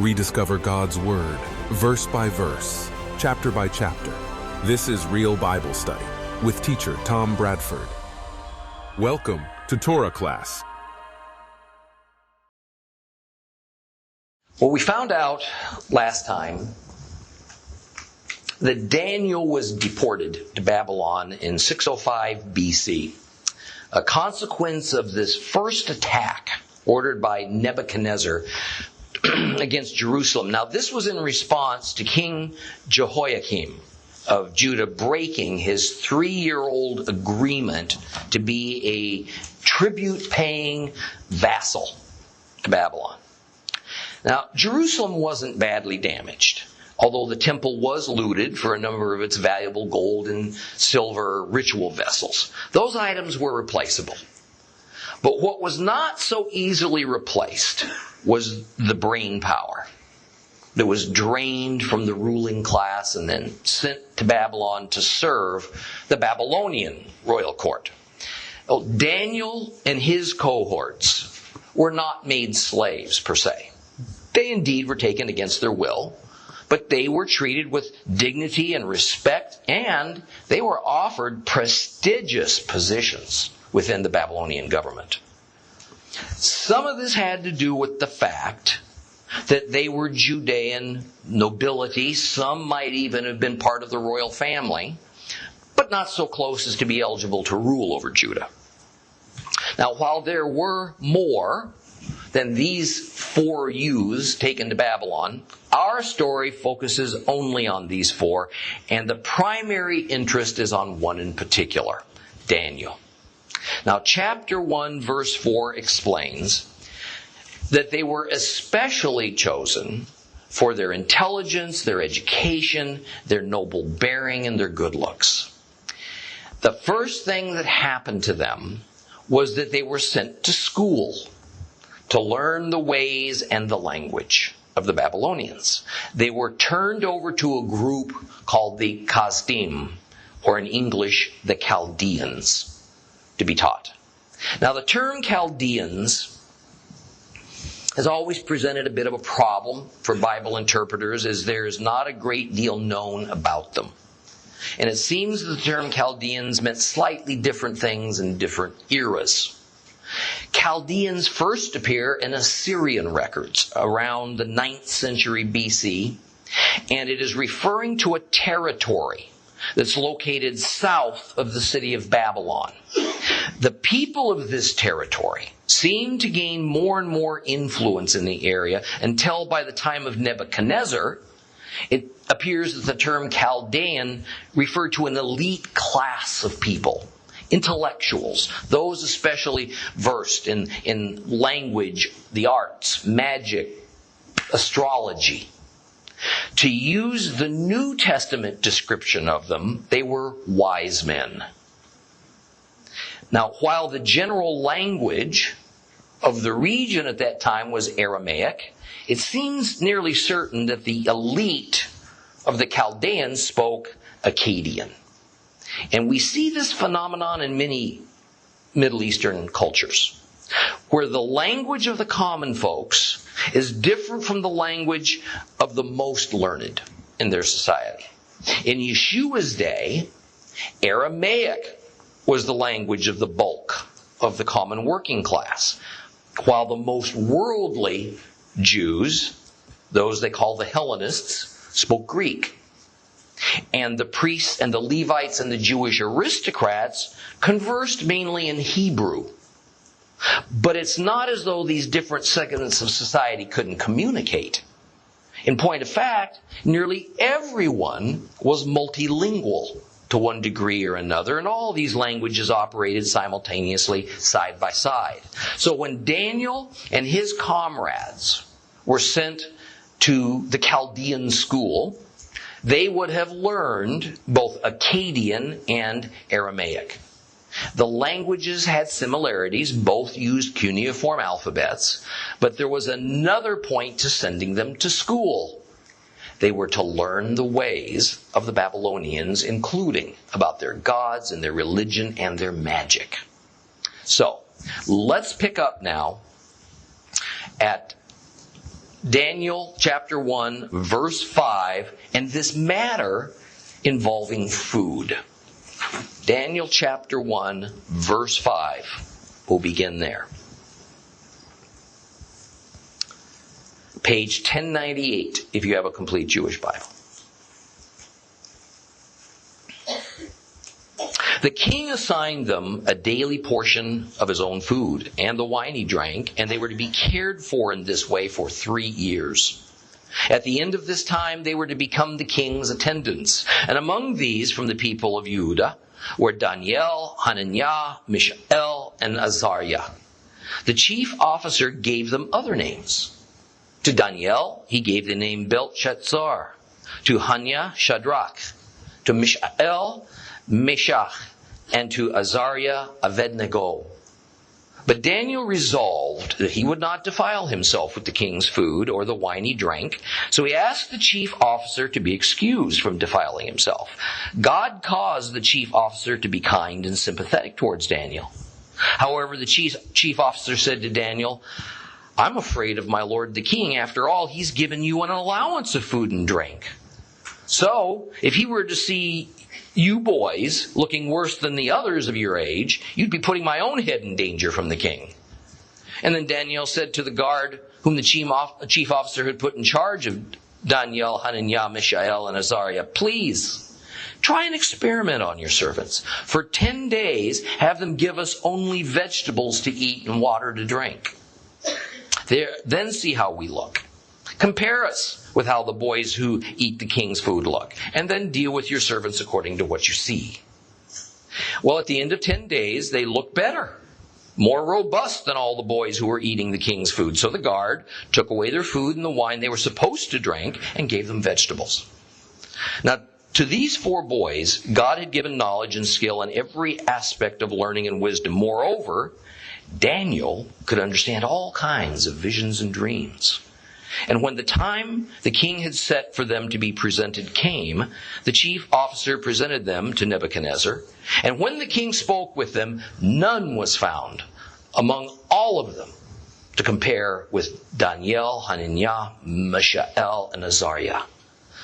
Rediscover God's Word, verse by verse, chapter by chapter. This is Real Bible Study with teacher Tom Bradford. Welcome to Torah Class. Well, we found out last time that Daniel was deported to Babylon in 605 BC, a consequence of this first attack ordered by Nebuchadnezzar against Jerusalem. Now, this was in response to King Jehoiakim of Judah breaking his 3-year-old agreement to be a tribute-paying vassal to Babylon. Now, Jerusalem wasn't badly damaged, although the temple was looted for a number of its valuable gold and silver ritual vessels. Those items were replaceable. But what was not so easily replaced was the brain power that was drained from the ruling class and then sent to Babylon to serve the Babylonian royal court. Well, Daniel and his cohorts were not made slaves per se. They indeed were taken against their will, but they were treated with dignity and respect, and they were offered prestigious positions within the Babylonian government. Some of this had to do with the fact that they were Judean nobility. Some might even have been part of the royal family, but not so close as to be eligible to rule over Judah. Now, while there were more than these 4 youths taken to Babylon, our story focuses only on these 4, and the primary interest is on one in particular, Daniel. Now, chapter 1, verse 4 explains that they were especially chosen for their intelligence, their education, their noble bearing, and their good looks. The first thing that happened to them was that they were sent to school to learn the ways and the language of the Babylonians. They were turned over to a group called the Chaldeans, or in English, the Chaldeans, to be taught. Now, the term Chaldeans has always presented a bit of a problem for Bible interpreters, as there is not a great deal known about them. And it seems that the term Chaldeans meant slightly different things in different eras. Chaldeans first appear in Assyrian records around the 9th century BC, and it is referring to a territory that's located south of the city of Babylon. The people of this territory seem to gain more and more influence in the area until by the time of Nebuchadnezzar, it appears that the term Chaldean referred to an elite class of people, intellectuals, those especially versed in language, the arts, magic, astrology. To use the New Testament description of them, they were wise men. Now, while the general language of the region at that time was Aramaic, it seems nearly certain that the elite of the Chaldeans spoke Akkadian. And we see this phenomenon in many Middle Eastern cultures, where the language of the common folks is different from the language of the most learned in their society. In Yeshua's day, Aramaic was the language of the bulk of the common working class, while the most worldly Jews, those they call the Hellenists, spoke Greek. And the priests and the Levites and the Jewish aristocrats conversed mainly in Hebrew. But it's not as though these different segments of society couldn't communicate. In point of fact, nearly everyone was multilingual to one degree or another, and all these languages operated simultaneously side by side. So when Daniel and his comrades were sent to the Chaldean school, they would have learned both Akkadian and Aramaic. The languages had similarities, both used cuneiform alphabets, but there was another point to sending them to school. They were to learn the ways of the Babylonians, including about their gods and their religion and their magic. So, let's pick up now at Daniel chapter 1, verse 5, and this matter involving food. Daniel chapter 1, verse 5. We'll begin there. Page 1098, if you have a complete Jewish Bible. The king assigned them a daily portion of his own food and the wine he drank, and they were to be cared for in this way for 3 years. At the end of this time, they were to become the king's attendants. And among these, from the people of Judah, were Daniel, Hananiah, Mishael, and Azariah. The chief officer gave them other names. To Daniel, he gave the name Belteshazzar. To Hananiah, Shadrach. To Mishael, Meshach. And to Azariah, Abednego. But Daniel resolved that he would not defile himself with the king's food or the wine he drank, so he asked the chief officer to be excused from defiling himself. God caused the chief officer to be kind and sympathetic towards Daniel. However, the chief officer said to Daniel, "I'm afraid of my lord the king. After all, he's given you an allowance of food and drink. So, if he were to see you boys looking worse than the others of your age, you'd be putting my own head in danger from the king." And then Daniel said to the guard, whom the chief officer had put in charge of Daniel, Hananiah, Mishael, and Azariah, "Please, try an experiment on your servants. For 10 days, have them give us only vegetables to eat and water to drink. Then see how we look. Compare us with how the boys who eat the king's food look, and then deal with your servants according to what you see." Well, at the end of 10 days, they looked better, more robust than all the boys who were eating the king's food. So the guard took away their food and the wine they were supposed to drink and gave them vegetables. Now, to these 4 boys, God had given knowledge and skill in every aspect of learning and wisdom. Moreover, Daniel could understand all kinds of visions and dreams. And when the time the king had set for them to be presented came, the chief officer presented them to Nebuchadnezzar. And when the king spoke with them, none was found among all of them to compare with Daniel, Hananiah, Mishael, and Azariah.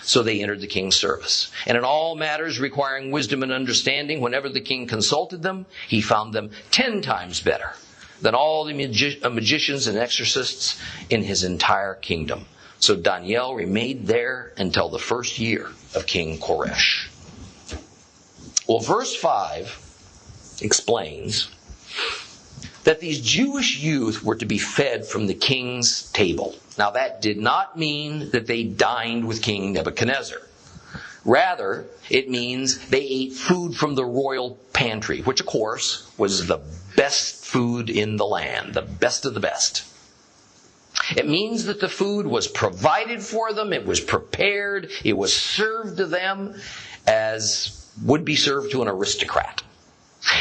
So they entered the king's service. And in all matters requiring wisdom and understanding, whenever the king consulted them, he found them 10 times better than all the magicians and exorcists in his entire kingdom. So Daniel remained there until the first year of King Koresh. Well, verse 5 explains that these Jewish youth were to be fed from the king's table. Now, that did not mean that they dined with King Nebuchadnezzar. Rather, it means they ate food from the royal pantry, which, of course, was the best food in the land, the best of the best. It means that the food was provided for them, it was prepared, it was served to them as would be served to an aristocrat.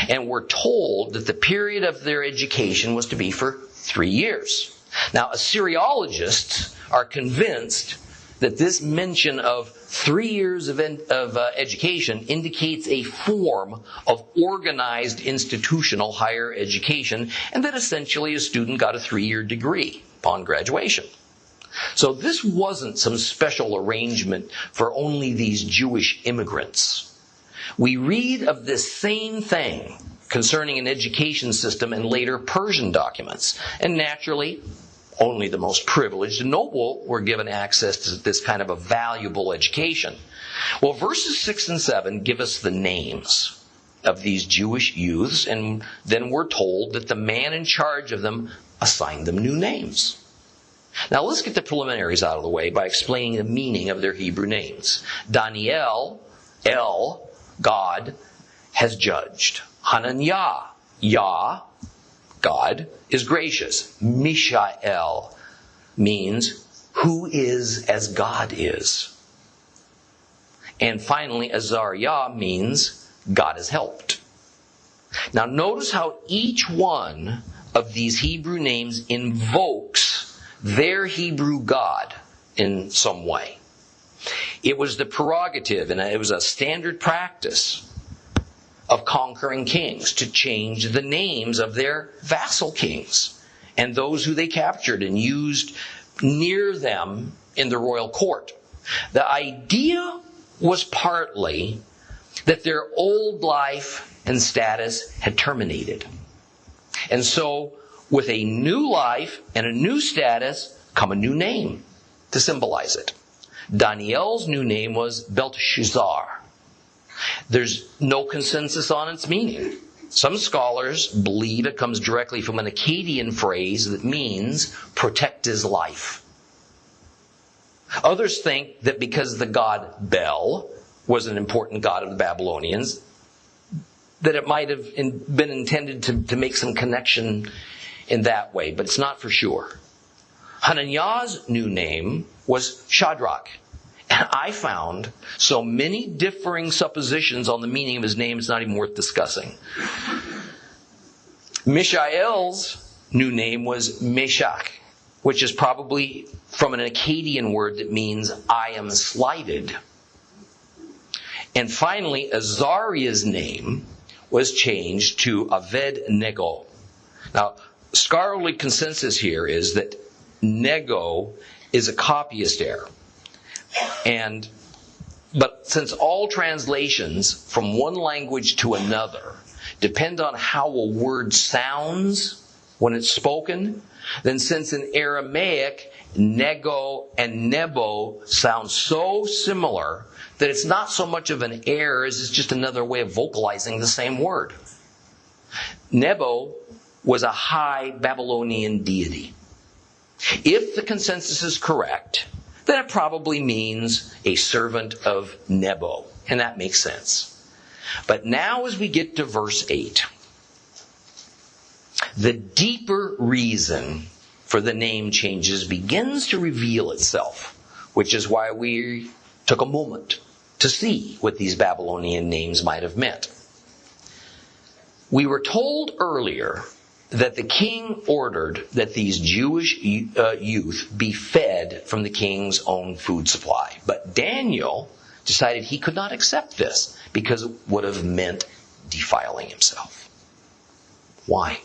And we're told that the period of their education was to be for 3 years. Now, Assyriologists are convinced that this mention of 3 years of education indicates a form of organized institutional higher education, and that essentially a student got a 3-year degree upon graduation. So this wasn't some special arrangement for only these Jewish immigrants. We read of this same thing concerning an education system in later Persian documents, and naturally, only the most privileged and noble were given access to this kind of a valuable education. Well, verses 6 and 7 give us the names of these Jewish youths, and then we're told that the man in charge of them assigned them new names. Now, let's get the preliminaries out of the way by explaining the meaning of their Hebrew names. Daniel, El, God, has judged. Hananiah, Yah, God, is gracious. Mishael means who is as God is. And finally, Azariah means God has helped. Now notice how each one of these Hebrew names invokes their Hebrew God in some way. It was the prerogative, and it was a standard practice of conquering kings to change the names of their vassal kings and those who they captured and used near them in the royal court. The idea was partly that their old life and status had terminated. And so, with a new life and a new status, come a new name to symbolize it. Daniel's new name was Belteshazzar. There's no consensus on its meaning. Some scholars believe it comes directly from an Akkadian phrase that means protect his life. Others think that because the god Bel was an important god of the Babylonians, that it might have been intended to make some connection in that way, but it's not for sure. Hananiah's new name was Shadrach. And I found so many differing suppositions on the meaning of his name, it's not even worth discussing. Mishael's new name was Meshach, which is probably from an Akkadian word that means I am slighted. And finally, Azariah's name was changed to Aved-Nego. Now, scholarly consensus here is that Nego is a copyist error. But since all translations from one language to another depend on how a word sounds when it's spoken, then since in Aramaic, nego and nebo sound so similar that it's not so much of an error as it's just another way of vocalizing the same word. Nebo was a high Babylonian deity. If the consensus is correct, then it probably means a servant of Nebo. And that makes sense. But now as we get to verse 8, the deeper reason for the name changes begins to reveal itself, which is why we took a moment to see what these Babylonian names might have meant. We were told earlier that the king ordered that these Jewish youth be fed from the king's own food supply. But Daniel decided he could not accept this because it would have meant defiling himself. Why?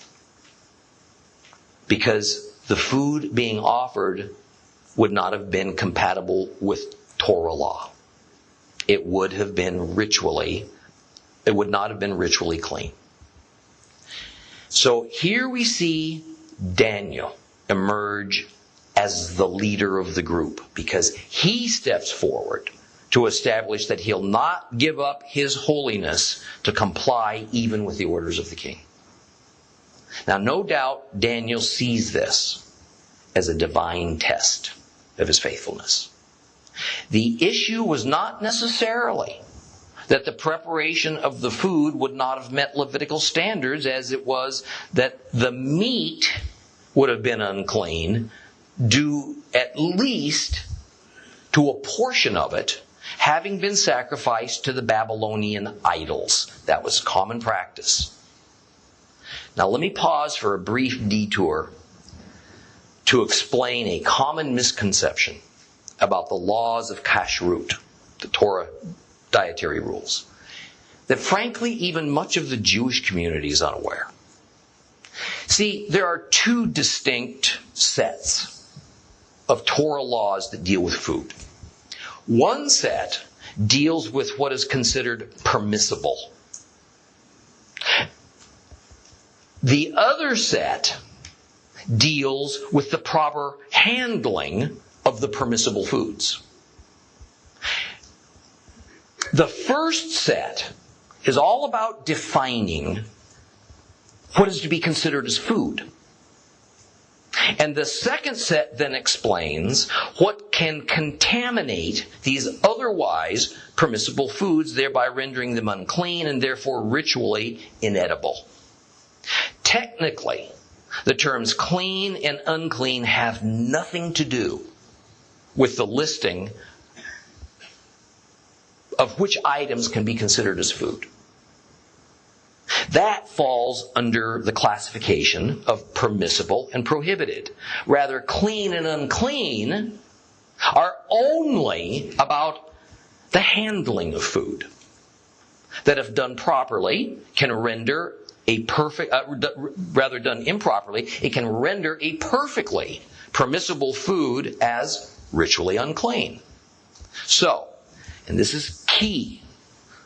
Because the food being offered would not have been compatible with Torah law. It would not have been ritually clean. So here we see Daniel emerge as the leader of the group because he steps forward to establish that he'll not give up his holiness to comply even with the orders of the king. Now, no doubt Daniel sees this as a divine test of his faithfulness. The issue was not necessarily that the preparation of the food would not have met Levitical standards, as it was that the meat would have been unclean, due at least to a portion of it having been sacrificed to the Babylonian idols. That was common practice. Now let me pause for a brief detour to explain a common misconception about the laws of kashrut, the Torah dietary rules, that frankly even much of the Jewish community is unaware. See, there are two distinct sets of Torah laws that deal with food. One set deals with what is considered permissible. The other set deals with the proper handling of the permissible foods. The first set is all about defining what is to be considered as food. And the second set then explains what can contaminate these otherwise permissible foods, thereby rendering them unclean and therefore ritually inedible. Technically, the terms clean and unclean have nothing to do with the listing of which items can be considered as food. That falls under the classification of permissible and prohibited. Rather, clean and unclean are only about the handling of food that, if done properly, can render rather done improperly, it can render a perfectly permissible food as ritually unclean. So, and this is key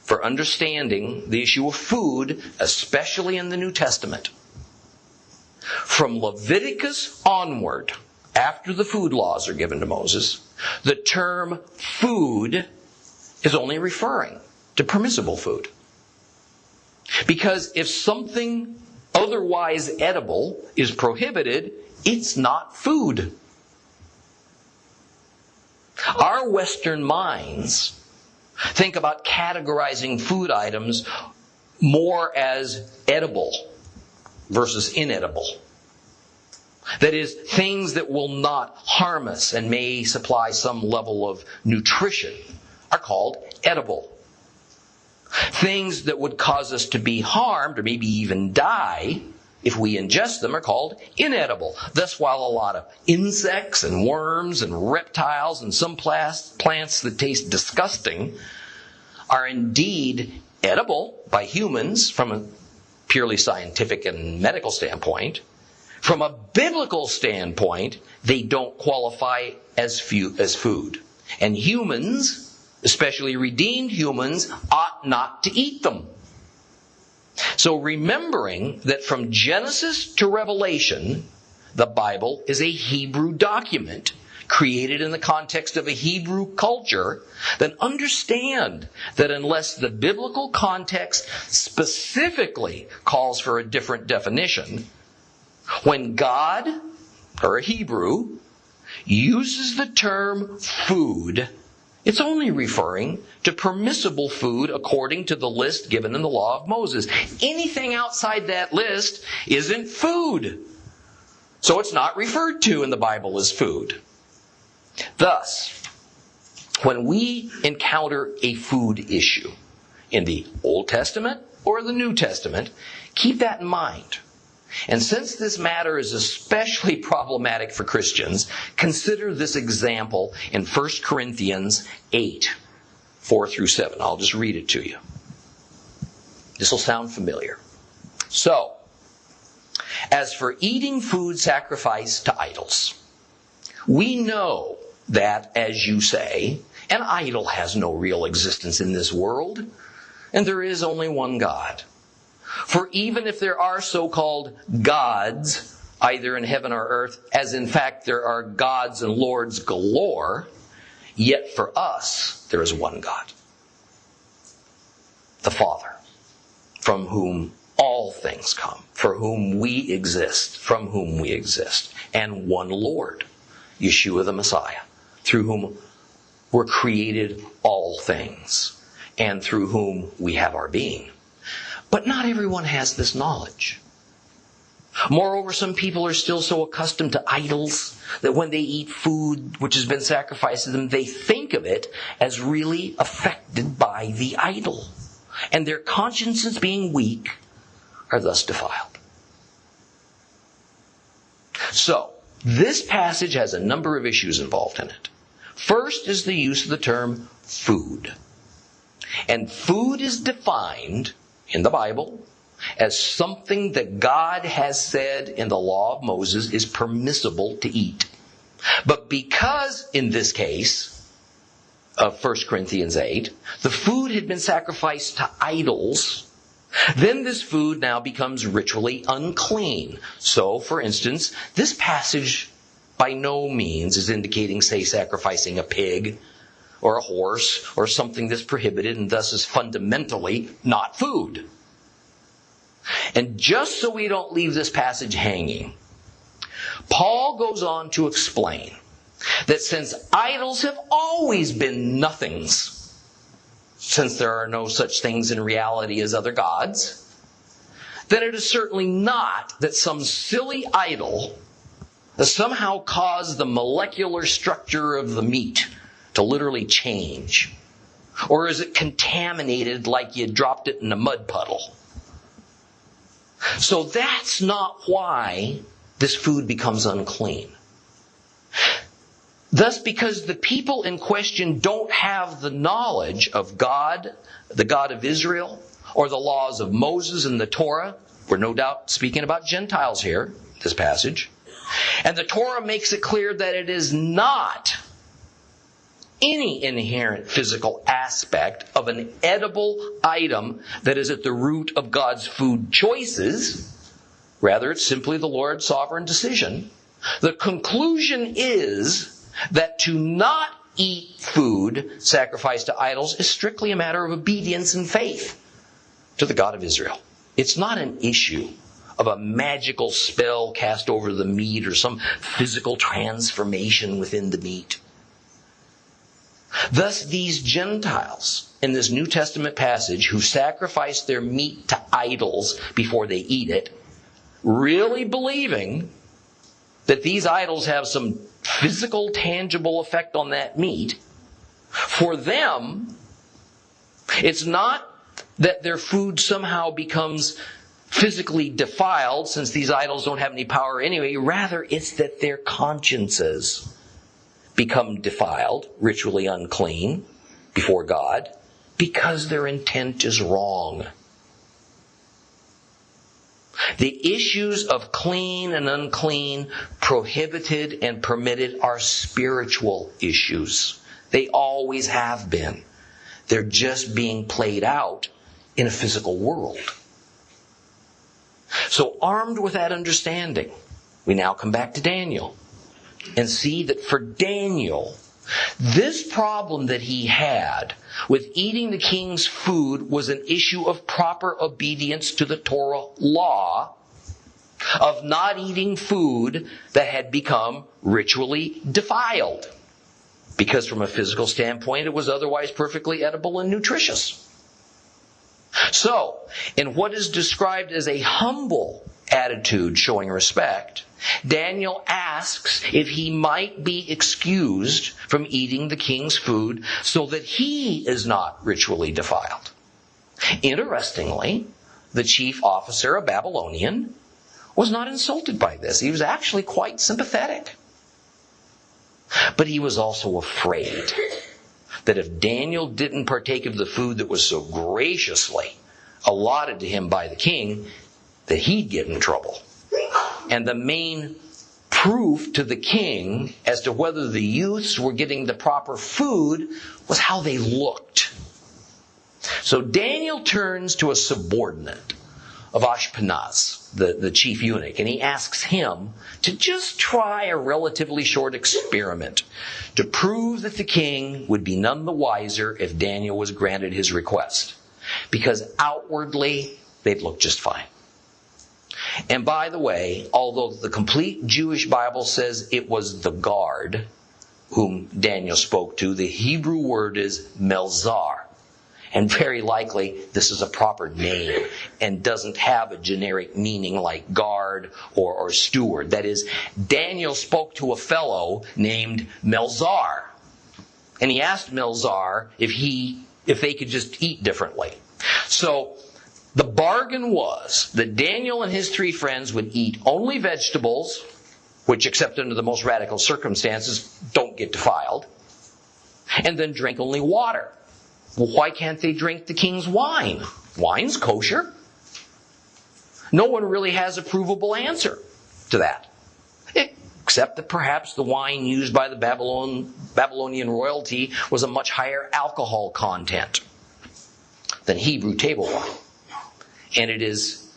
for understanding the issue of food, especially in the New Testament. From Leviticus onward, after the food laws are given to Moses, the term food is only referring to permissible food. Because if something otherwise edible is prohibited, it's not food. Our Western minds think about categorizing food items more as edible versus inedible. That is, things that will not harm us and may supply some level of nutrition are called edible. Things that would cause us to be harmed or maybe even die if we ingest them are called inedible. Thus, while a lot of insects and worms and reptiles and some plants that taste disgusting are indeed edible by humans from a purely scientific and medical standpoint, from a biblical standpoint, they don't qualify as food. And humans, especially redeemed humans, ought not to eat them. So remembering that from Genesis to Revelation, the Bible is a Hebrew document created in the context of a Hebrew culture, then understand that unless the biblical context specifically calls for a different definition, when God, or a Hebrew, uses the term food, it's only referring to permissible food according to the list given in the law of Moses. Anything outside that list isn't food. So it's not referred to in the Bible as food. Thus, when we encounter a food issue in the Old Testament or the New Testament, keep that in mind. And since this matter is especially problematic for Christians, consider this example in 1 Corinthians 8, 4 through 7. I'll just read it to you. This will sound familiar. So, as for eating food sacrificed to idols, we know that, as you say, an idol has no real existence in this world, and there is only one God. For even if there are so-called gods, either in heaven or earth, as in fact there are gods and lords galore, yet for us there is one God, the Father, from whom all things come, for whom we exist, from whom we exist, and one Lord, Yeshua the Messiah, through whom were created all things, and through whom we have our being. But not everyone has this knowledge. Moreover, some people are still so accustomed to idols that when they eat food which has been sacrificed to them, they think of it as really affected by the idol. And their consciences being weak are thus defiled. So, this passage has a number of issues involved in it. First is the use of the term food. And food is defined in the Bible as something that God has said in the law of Moses is permissible to eat. But because, in this case of 1 Corinthians 8, the food had been sacrificed to idols, then this food now becomes ritually unclean. So, for instance, this passage by no means is indicating, say, sacrificing a pig or a horse or something that's prohibited and thus is fundamentally not food. And just so we don't leave this passage hanging, Paul goes on to explain that since idols have always been nothings, since there are no such things in reality as other gods, then it is certainly not that some silly idol has somehow caused the molecular structure of the meat to literally change. Or is it contaminated like you dropped it in a mud puddle? So that's not why this food becomes unclean. Thus, because the people in question don't have the knowledge of God, the God of Israel, or the laws of Moses and the Torah, We're no doubt speaking about Gentiles here, this passage. And the Torah makes it clear that it is not any inherent physical aspect of an edible item that is at the root of God's food choices. Rather, it's simply the Lord's sovereign decision. The conclusion is that to not eat food sacrificed to idols is strictly a matter of obedience and faith to the God of Israel. It's not an issue of a magical spell cast over the meat or some physical transformation within the meat. Thus, these Gentiles in this New Testament passage who sacrifice their meat to idols before they eat it, really believing that these idols have some physical, tangible effect on that meat, for them, it's not that their food somehow becomes physically defiled, since these idols don't have any power anyway. Rather, it's that their consciences become defiled, ritually unclean before God, because their intent is wrong. The issues of clean and unclean, prohibited and permitted, are spiritual issues. They always have been. They're just being played out in a physical world. So, armed with that understanding, we now come back to Daniel and see that for Daniel, this problem that he had with eating the king's food was an issue of proper obedience to the Torah law of not eating food that had become ritually defiled, because from a physical standpoint it was otherwise perfectly edible and nutritious. So, in what is described as a humble attitude showing respect, Daniel asks if he might be excused from eating the king's food so that he is not ritually defiled. Interestingly, the chief officer, a Babylonian, was not insulted by this. He was actually quite sympathetic. But he was also afraid that if Daniel didn't partake of the food that was so graciously allotted to him by the king, that he'd get in trouble. And the main proof to the king as to whether the youths were getting the proper food was how they looked. So Daniel turns to a subordinate of Ashpenaz, the chief eunuch, and he asks him to just try a relatively short experiment to prove that the king would be none the wiser if Daniel was granted his request. Because outwardly, they'd look just fine. And by the way, although the complete Jewish Bible says it was the guard whom Daniel spoke to, the Hebrew word is Melzar. And very likely this is a proper name and doesn't have a generic meaning like guard or steward. That is, Daniel spoke to a fellow named Melzar. And he asked Melzar if they could just eat differently. So the bargain was that Daniel and his three friends would eat only vegetables, which, except under the most radical circumstances, don't get defiled, and then drink only water. Well, why can't they drink the king's wine? Wine's kosher. No one really has a provable answer to that, except that perhaps the wine used by the Babylonian royalty was a much higher alcohol content than Hebrew table wine. And it is,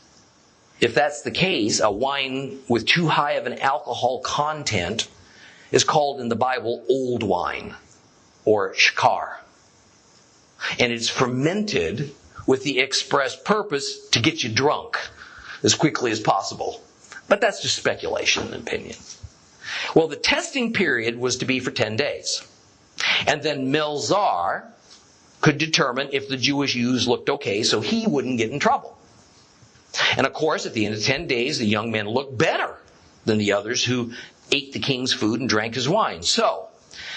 if that's the case, a wine with too high of an alcohol content is called in the Bible old wine, or shkar. And it's fermented with the express purpose to get you drunk as quickly as possible. But that's just speculation and opinion. Well, the testing period was to be for 10 days. And then Melzar could determine if the Jewish youths looked okay so he wouldn't get in trouble. And of course, at the end of 10 days, the young men looked better than the others who ate the king's food and drank his wine. So,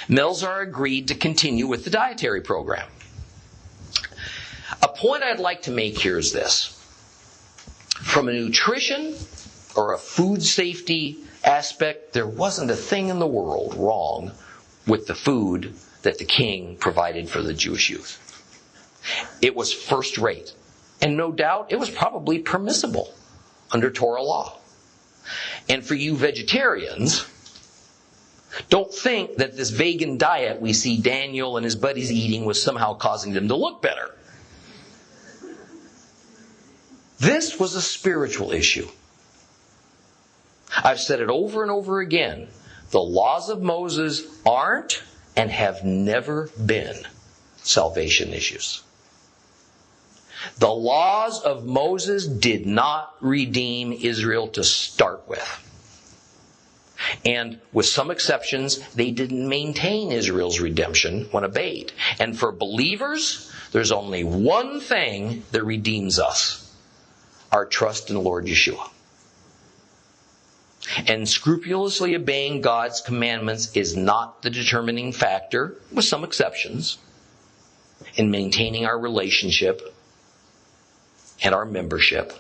Melzar agreed to continue with the dietary program. A point I'd like to make here is this. From a nutrition or a food safety aspect, there wasn't a thing in the world wrong with the food that the king provided for the Jewish youth. It was first rate. And no doubt it was probably permissible under Torah law. And for you vegetarians, don't think that this vegan diet we see Daniel and his buddies eating was somehow causing them to look better. This was a spiritual issue. I've said it over and over again. The laws of Moses aren't and have never been salvation issues. The laws of Moses did not redeem Israel to start with. And with some exceptions, they didn't maintain Israel's redemption when obeyed. And for believers, there's only one thing that redeems us: our trust in the Lord Yeshua. And scrupulously obeying God's commandments is not the determining factor, with some exceptions, in maintaining our relationship and our membership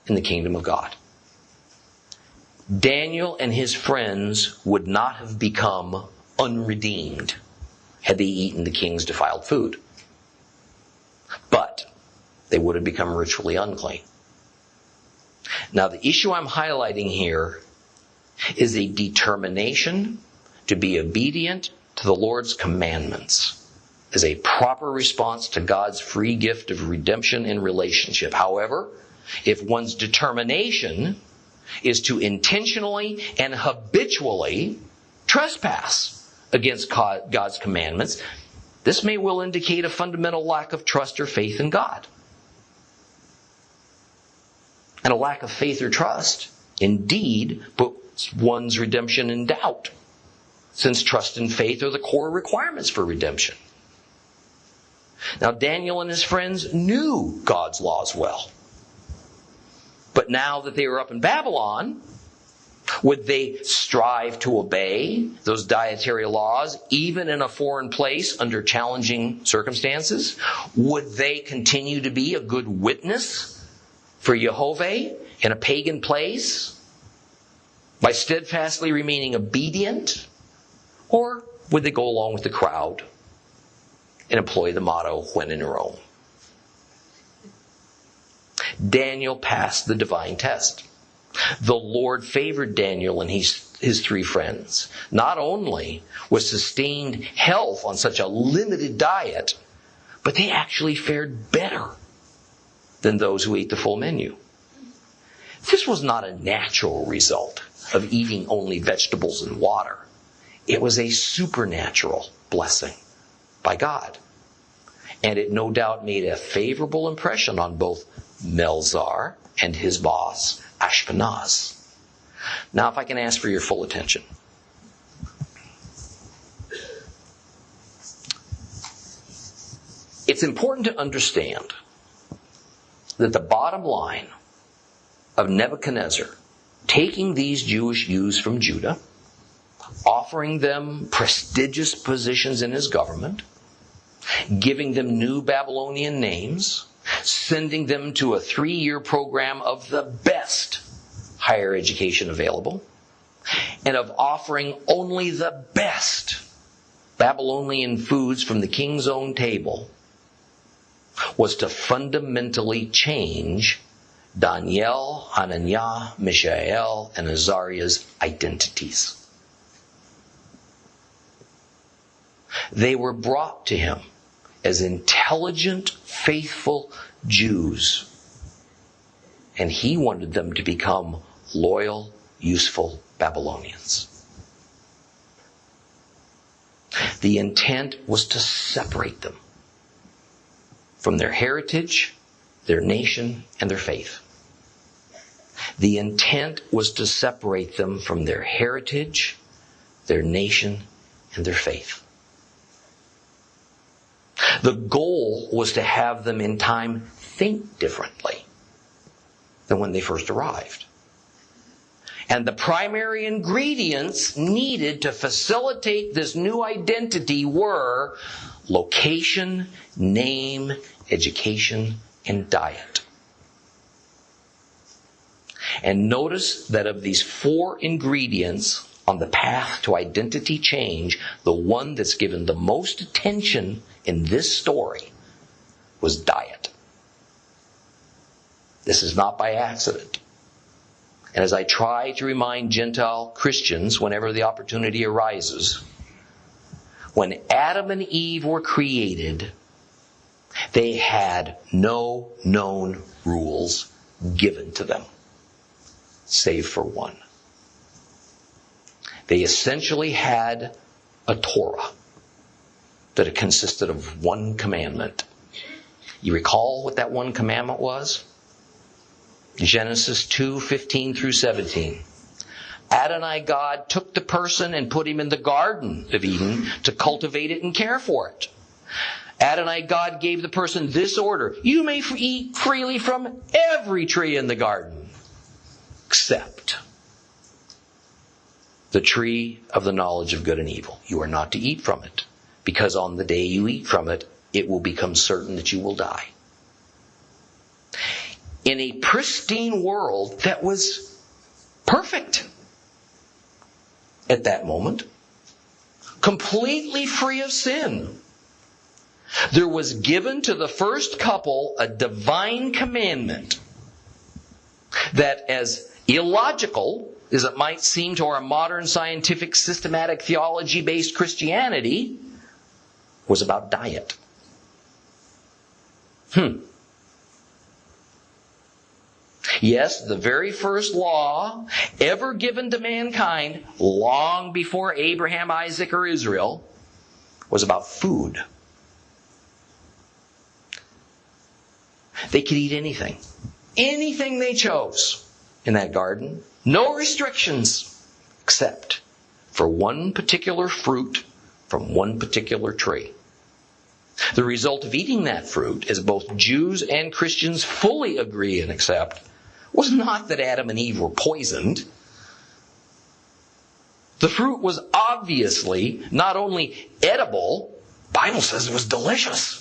in the kingdom of God. Daniel and his friends would not have become unredeemed had they eaten the king's defiled food. But they would have become ritually unclean. Now, the issue I'm highlighting here is a determination to be obedient to the Lord's commandments as a proper response to God's free gift of redemption and relationship. However, if one's determination is to intentionally and habitually trespass against God's commandments, this may well indicate a fundamental lack of trust or faith in God. And a lack of faith or trust, indeed, puts one's redemption in doubt, since trust and faith are the core requirements for redemption. Now, Daniel and his friends knew God's laws well. But now that they were up in Babylon, would they strive to obey those dietary laws, even in a foreign place under challenging circumstances? Would they continue to be a good witness for Yehovah in a pagan place by steadfastly remaining obedient? Or would they go along with the crowd and employ the motto, when in Rome? Daniel passed the divine test. The Lord favored Daniel and his three friends. Not only was sustained health on such a limited diet, but they actually fared better than those who ate the full menu. This was not a natural result of eating only vegetables and water. It was a supernatural blessing by God. And it no doubt made a favorable impression on both Melzar and his boss, Ashpenaz. Now, if I can ask for your full attention. It's important to understand that the bottom line of Nebuchadnezzar taking these Jewish youths from Judah, offering them prestigious positions in his government, giving them new Babylonian names, sending them to a 3-year program of the best higher education available, and of offering only the best Babylonian foods from the king's own table, was to fundamentally change Daniel, Hananiah, Mishael, and Azariah's identities. They were brought to him as intelligent, faithful Jews. And he wanted them to become loyal, useful Babylonians. The intent was to separate them from their heritage, their nation, and their faith. The intent was to separate them from their heritage, their nation, and their faith. The goal was to have them in time think differently than when they first arrived. And the primary ingredients needed to facilitate this new identity were location, name, education, and diet. And notice that of these 4 ingredients on the path to identity change, the one that's given the most attention in this story was diet. This is not by accident. And as I try to remind Gentile Christians whenever the opportunity arises, when Adam and Eve were created, they had no known rules given to them, save for one. They essentially had a Torah that consisted of one commandment. You recall what that one commandment was? Genesis 2:15 through 17. Adonai God took the person and put him in the Garden of Eden to cultivate it and care for it. Adonai God gave the person this order: you may eat freely from every tree in the garden, except the tree of the knowledge of good and evil. You are not to eat from it, because on the day you eat from it, it will become certain that you will die. In a pristine world that was perfect at that moment, completely free of sin, there was given to the first couple a divine commandment that, as illogical as it might seem to our modern scientific, systematic, theology-based Christianity, was about diet. Yes, the very first law ever given to mankind, long before Abraham, Isaac, or Israel, was about food. They could eat anything. Anything they chose in that garden. No restrictions, except for one particular fruit from one particular tree. The result of eating that fruit, as both Jews and Christians fully agree and accept, was not that Adam and Eve were poisoned. The fruit was obviously not only edible, the Bible says it was delicious.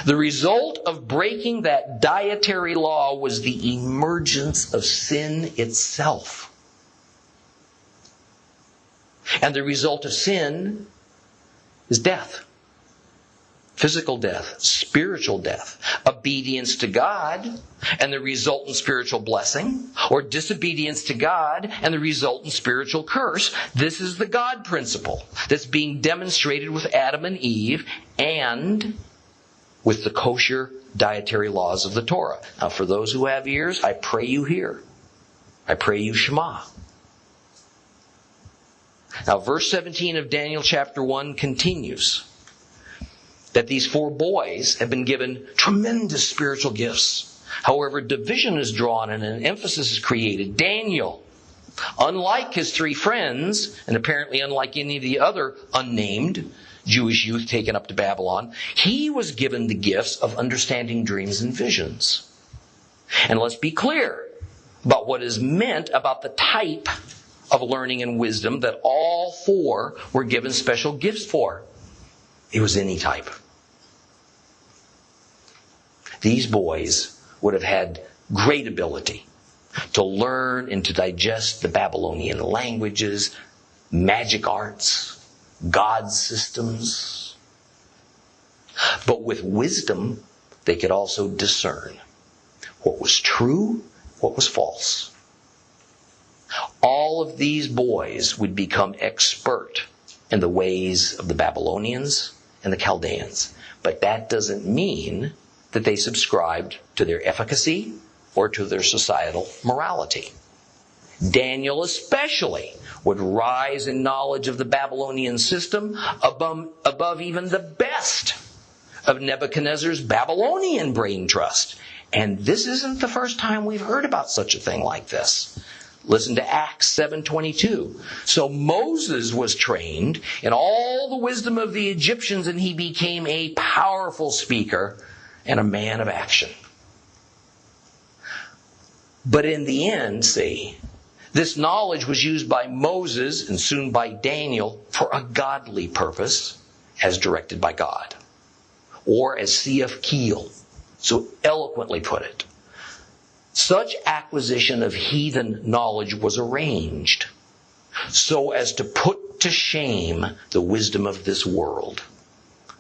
The result of breaking that dietary law was the emergence of sin itself. And the result of sin is death. Physical death, spiritual death, obedience to God, and the resultant spiritual blessing, or disobedience to God and the resultant spiritual curse. This is the God principle that's being demonstrated with Adam and Eve and with the kosher dietary laws of the Torah. Now, for those who have ears, I pray you hear. I pray you shema. Now, verse 17 of Daniel chapter 1 continues that these 4 boys have been given tremendous spiritual gifts. However, division is drawn and an emphasis is created. Daniel, unlike his 3 friends, and apparently unlike any of the other unnamed Jewish youth taken up to Babylon, he was given the gifts of understanding dreams and visions. And let's be clear about what is meant about the type of learning and wisdom that all 4 were given special gifts for. It was any type. These boys would have had great ability to learn and to digest the Babylonian languages, magic arts, God systems. But with wisdom, they could also discern what was true, what was false. All of these boys would become expert in the ways of the Babylonians and the Chaldeans. But that doesn't mean that they subscribed to their efficacy or to their societal morality. Daniel especially would rise in knowledge of the Babylonian system above even the best of Nebuchadnezzar's Babylonian brain trust. And this isn't the first time we've heard about such a thing like this. Listen to Acts 7:22. So Moses was trained in all the wisdom of the Egyptians, and he became a powerful speaker and a man of action. But in the end, see, this knowledge was used by Moses and soon by Daniel for a godly purpose, as directed by God. Or as C.F. Keel so eloquently put it, such acquisition of heathen knowledge was arranged so as to put to shame the wisdom of this world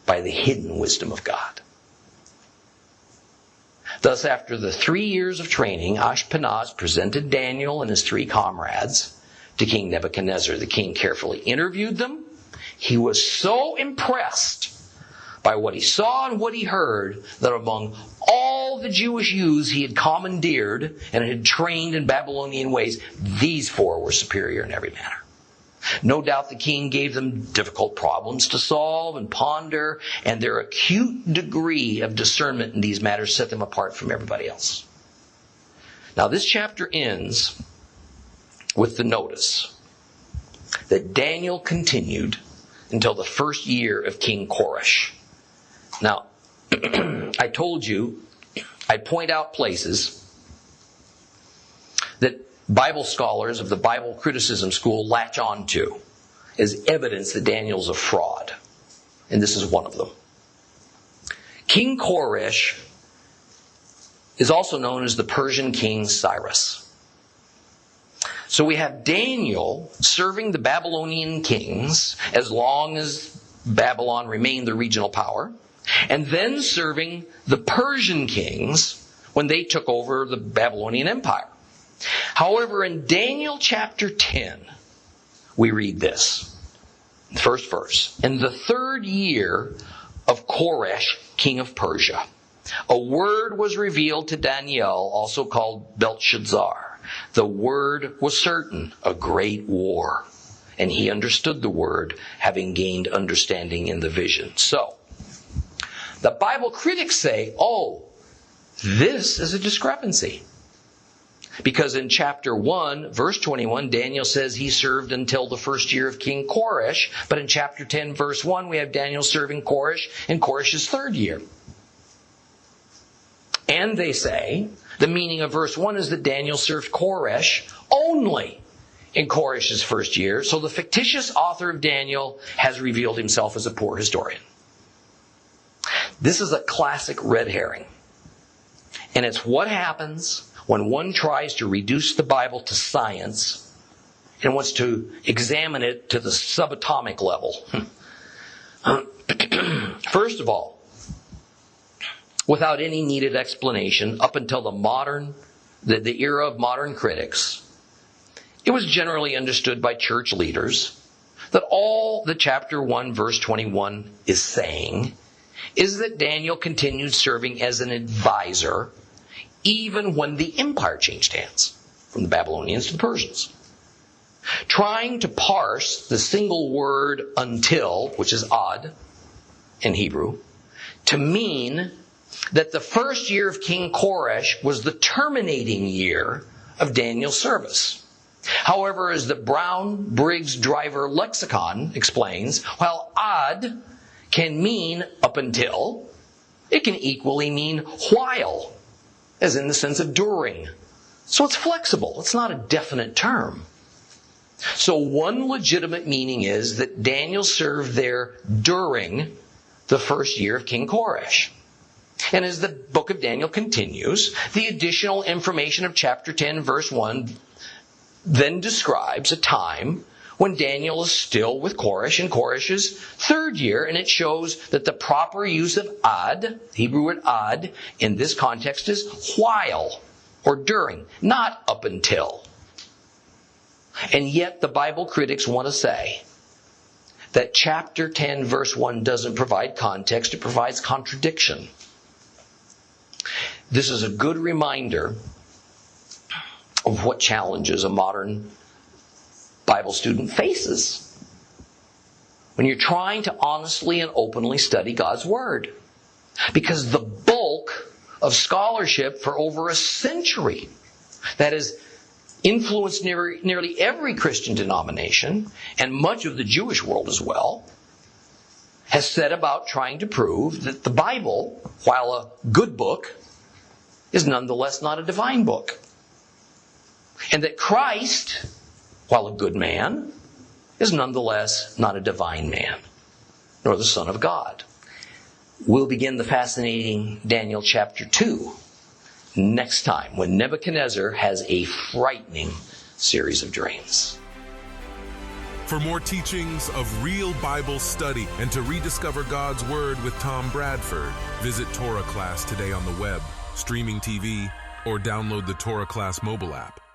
by the hidden wisdom of God. Thus, after the 3 years of training, Ashpenaz presented Daniel and his 3 comrades to King Nebuchadnezzar. The king carefully interviewed them. He was so impressed by what he saw and what he heard that among all the Jewish youths he had commandeered and had trained in Babylonian ways, these 4 were superior in every manner. No doubt the king gave them difficult problems to solve and ponder, and their acute degree of discernment in these matters set them apart from everybody else. Now this chapter ends with the notice that Daniel continued until the first year of King Koresh. Now, I told you I'd point out places that Bible scholars of the Bible criticism school latch on to as evidence that Daniel's a fraud. And this is one of them. King Koresh is also known as the Persian King Cyrus. So we have Daniel serving the Babylonian kings as long as Babylon remained the regional power, and then serving the Persian kings when they took over the Babylonian Empire. However, in Daniel chapter 10, we read this. The first verse. In the 3rd year of Koresh, king of Persia, a word was revealed to Daniel, also called Belshazzar. The word was certain, a great war. And he understood the word, having gained understanding in the vision. So, the Bible critics say, this is a discrepancy. Because in chapter 1, verse 21, Daniel says he served until the 1st year of King Koresh. But in chapter 10, verse 1, we have Daniel serving Koresh in Koresh's 3rd year. And they say the meaning of verse 1 is that Daniel served Koresh only in Koresh's 1st year. So the fictitious author of Daniel has revealed himself as a poor historian. This is a classic red herring. And it's what happens when one tries to reduce the Bible to science and wants to examine it to the subatomic level. First of all, without any needed explanation, up until the era of modern critics, it was generally understood by church leaders that all that chapter 1, verse 21 is saying is that Daniel continued serving as an advisor even when the empire changed hands from the Babylonians to the Persians. Trying to parse the single word until, which is ad in Hebrew, to mean that the 1st year of King Koresh was the terminating year of Daniel's service. However, as the Brown Briggs Driver lexicon explains, while ad can mean up until, it can equally mean while, as in the sense of during. So it's flexible. It's not a definite term. So one legitimate meaning is that Daniel served there during the 1st year of King Koresh. And as the book of Daniel continues, the additional information of chapter 10, verse 1 then describes a time when Daniel is still with Koresh in Koresh's 3rd year, and it shows that the proper use of ad, Hebrew word ad, in this context is while, or during, not up until. And yet the Bible critics want to say that chapter 10, verse 1 doesn't provide context, it provides contradiction. This is a good reminder of what challenges a modern Bible student faces when you're trying to honestly and openly study God's Word. Because the bulk of scholarship for over a century that has influenced nearly every Christian denomination, and much of the Jewish world as well, has set about trying to prove that the Bible, while a good book, is nonetheless not a divine book. And that Christ, while a good man, is nonetheless not a divine man, nor the Son of God. We'll begin the fascinating Daniel chapter 2 next time, when Nebuchadnezzar has a frightening series of dreams. For more teachings of real Bible study and to rediscover God's Word with Tom Bradford, visit Torah Class today on the web. streaming TV, or download the Torah Class mobile app.